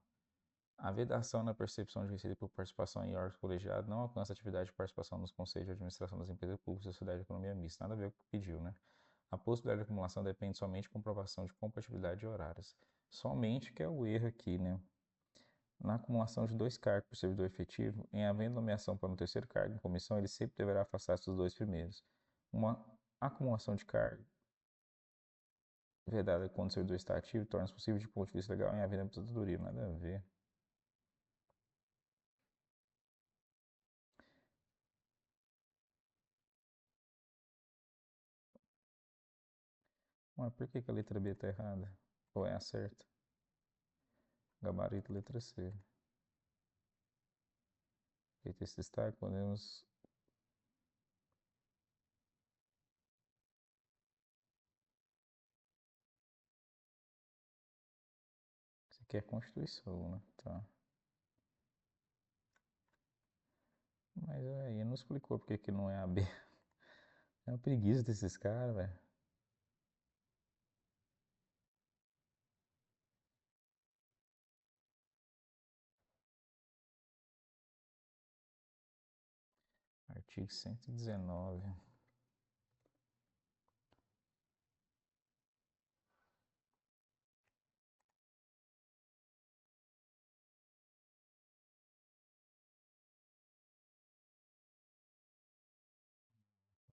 A vedação na percepção de receita por participação em órgãos colegiados não alcança a atividade de participação nos conselhos de administração das empresas públicas e sociedade de economia mista. Nada a ver com o que pediu, né? A possibilidade de acumulação depende somente de comprovação de compatibilidade de horários. Somente que é o erro aqui, né? Na acumulação de dois cargos por servidor efetivo, em havendo nomeação para um terceiro cargo em comissão, ele sempre deverá afastar-se dos dois primeiros. Uma acumulação de cargo vedada quando o servidor está ativo torna-se possível de ponto de vista legal em havendo aposentadoria. Nada a ver. Mas por que a letra B está errada? Ou é a certa? Gabarito letra C. Feito esse destaque, podemos. Isso aqui é Constituição, né? Tá. Mas aí não explicou porque que não é a B. É uma preguiça desses caras, velho. Artigo 119.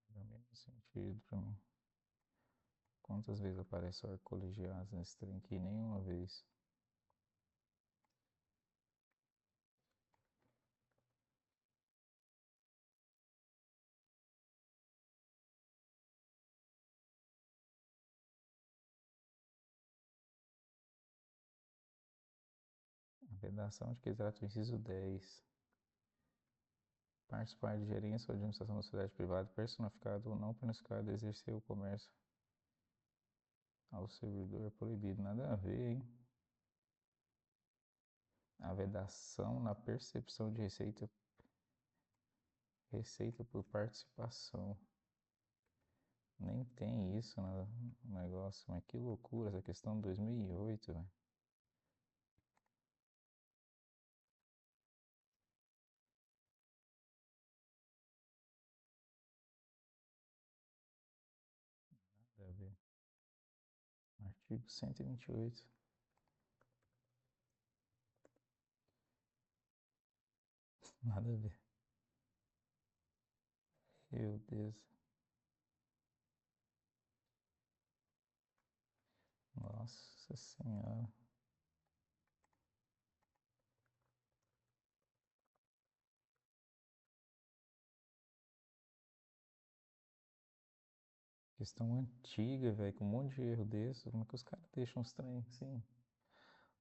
Faz o mesmo sentido pra mim. Quantas vezes aparece o colegiados nesse trem aqui? Nenhuma vez. A redação de que trata o inciso 10. Participar de gerência ou administração da sociedade privada, personificado ou não personificado, exercer o comércio ao servidor é proibido. Nada a ver, hein? A vedação na percepção de receita Receita por participação. Nem tem isso no negócio, mas que loucura essa questão de 2008, velho. Nada a ver. Artigo 128. Nada a ver. Meu Deus. Nossa Senhora. Questão antiga, velho, com um monte de erro desse. Como é que os caras deixam os trem assim?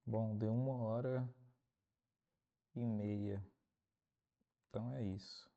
Bom, deu 1h30. Então é isso.